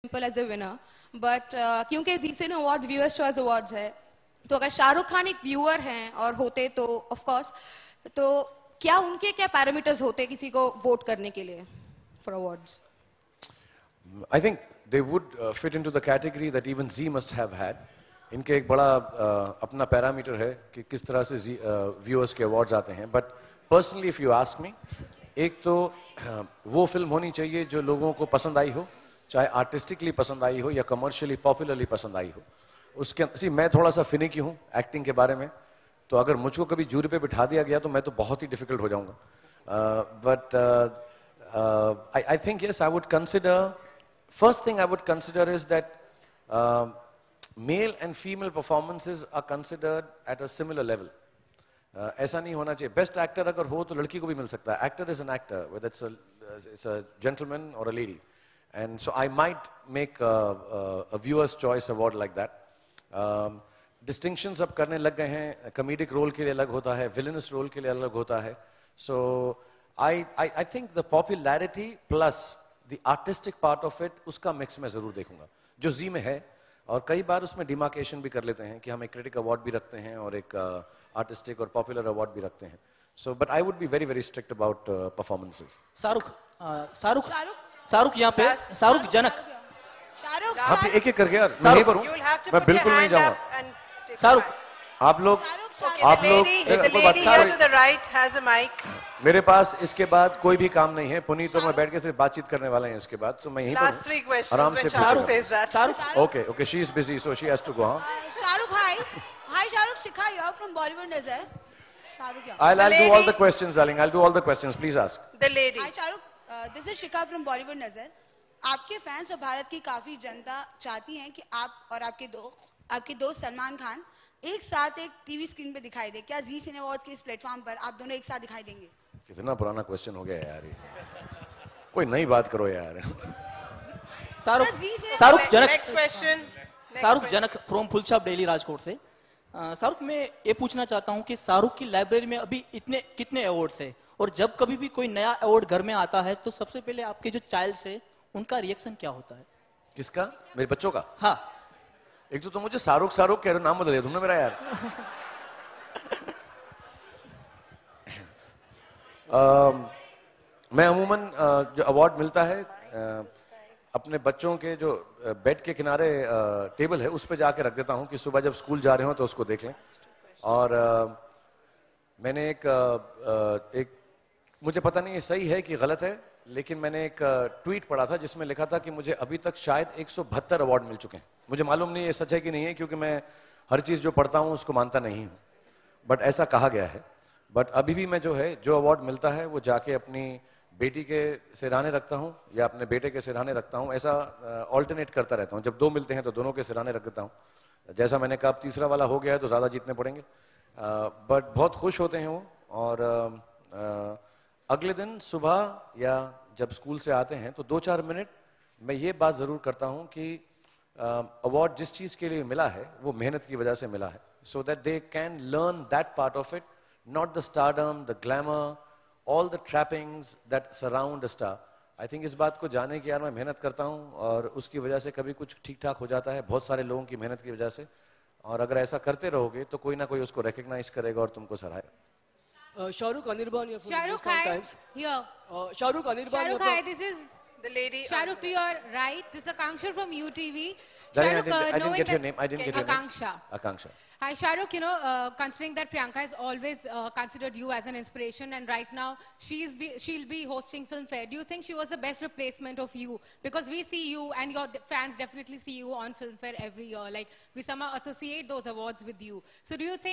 Simple as a winner but क्योंकि Zee cine awards viewers choice awards है तो अगर शाहरुख खान एक व्यूअर हैं और होते तो ऑफ कोर्स तो क्या उनके क्या पैरामीटर्स होते किसी को वोट करने के लिए for awards? I think they would fit into the category that even Z must have had. इनके एक बड़ा अपना पैरामीटर है कि किस तरह से व्यूअर्स के अवार्ड्स आते हैं. But personally if you ask me, एक तो वो फिल्म होनी चाहिए जो लोगों को पसंद आई हो, चाहे आर्टिस्टिकली पसंद आई हो या कमर्शियली पॉपुलरली पसंद आई हो. उसके मैं थोड़ा सा फिनिकी हूँ एक्टिंग के बारे में, तो अगर मुझको कभी जूरी पे बिठा दिया गया तो मैं तो बहुत ही डिफिकल्ट हो जाऊंगा. But I think yes, I would consider, first thing I would consider is that male and female performances are considered at a similar level. ऐसा नहीं होना चाहिए. Best actor अगर हो तो लड़की को भी मिल सकता है. Actor is an actor, whether it's a gentleman or a lady. And so I might make a viewer's choice award like that. Distinctions अब करने लग गए हैं. Comedic role के लिए अलग होता है, villainous role के लिए अलग होता है. So I think the popularity plus the artistic part of it, उसका मिक्स मैं जरूर देखूंगा जो जी में है. और कई बार उसमें डिमार्केशन भी कर लेते हैं कि हम एक क्रिटिक अवार्ड भी रखते हैं और एक आर्टिस्टिक और पॉपुलर अवार्ड भी रखते हैं. So but I would be very very strict about performances. Shahrukh यहाँ पे शाहरुख जनक. आप एक एक करके यार, मैं नहीं करूँ, मैं बिल्कुल नहीं जाऊंगा. शाहरुख आप लोग मेरे पास इसके बाद कोई भी काम नहीं है. पुनीत और मैं बैठ के सिर्फ बातचीत करने वाले हैं इसके बाद, तो मैं यहीं पर आराम से पूछूंगा. Okay she is busy so she has to go. Shahrukh hi Shahrukh Shikha, you are from Bollywood नजर. Shahrukh I'll do all the questions darling, I'll do all the questions, please ask. The lady. Hi Shahrukh, this is Shikha from Bollywood नजर. आपके fans और भारत की काफी जनता चाहती हैं कि आप और आपके दोस्त सलमान खान एक साथ एक टीवी स्क्रीन पे दिखाई दे. क्या जी सिने अवार्ड्स के इस प्लेटफॉर्म पर आप दोनों एक साथ दिखाई देंगे? कितना पुराना क्वेश्चन हो गया यार ये. कोई नई बात करो यार. शाहरुख जनक फ्रॉम फुलछाप डेली राजकोट से. शाहरुख, मैं ये पूछना चाहता हूँ कि शाहरुख की लाइब्रेरी में अभी कितने अवार्ड्स है, और जब कभी भी कोई नया अवार्ड घर में आता है तो सबसे पहले आपके जो चाइल्ड है उनका रिएक्शन क्या होता है? किसका? मेरे बच्चों का? हाँ. एक तो तुम मुझे शाहरुख कह रहे हो, नाम बदल दिया तुमने मेरा यार. मैं अमूमन जो अवार्ड मिलता है अपने बच्चों के जो बेड के किनारे टेबल है उस पे जाके रख देता हूँ कि सुबह जब स्कूल जा रहे हो तो उसको देख लें. और मैंने एक मुझे पता नहीं ये सही है कि गलत है, लेकिन मैंने एक ट्वीट पढ़ा था जिसमें लिखा था कि मुझे अभी तक शायद 172 अवार्ड मिल चुके हैं. मुझे मालूम नहीं ये सच है कि नहीं है, क्योंकि मैं हर चीज़ जो पढ़ता हूँ उसको मानता नहीं हूँ, बट ऐसा कहा गया है. बट अभी भी मैं जो अवार्ड मिलता है वो जाके अपनी बेटी के सिरहाने रखता हूँ या अपने बेटे के सिरहाने रखता हूँ. ऐसा ऑल्टरनेट करता रहता हूँ. जब दो मिलते हैं तो दोनों के सिरहाने रख देता हूँ. जैसा मैंने कहा अब तीसरा वाला हो गया है तो ज़्यादा जीतने पड़ेंगे. बट बहुत खुश होते हैं वो. और अगले दिन सुबह या जब स्कूल से आते हैं तो 2-4 मिनट मैं ये बात ज़रूर करता हूँ कि अवार्ड जिस चीज़ के लिए मिला है वो मेहनत की वजह से मिला है, so that they can learn that part of it, not the stardom, the glamour, all the trappings that surround the star. I think इस बात को जाने की यार मैं मेहनत करता हूँ और उसकी वजह से कभी कुछ ठीक ठाक हो जाता है, बहुत सारे लोगों की मेहनत की वजह से. और अगर ऐसा करते रहोगे तो कोई ना कोई उसको रिकग्नाइज करेगा और तुमको सराहेगा. Shahrukh Anirban here from Shahrukh, Hindustan hi. Times. Here. Shahrukh Anirban Shahrukh, here hi. from... This is The lady. Shahrukh to your right. This is Akanksha from UTV. Darling, I didn't get your name. I didn't get your name. Akanksha. Hi, Shahrukh. You know, considering that Priyanka has always considered you as an inspiration, and right now she'll be hosting Filmfare. Do you think she was the best replacement of you? Because we see you, and your fans definitely see you on Filmfare every year. Like we somehow associate those awards with you. So do you think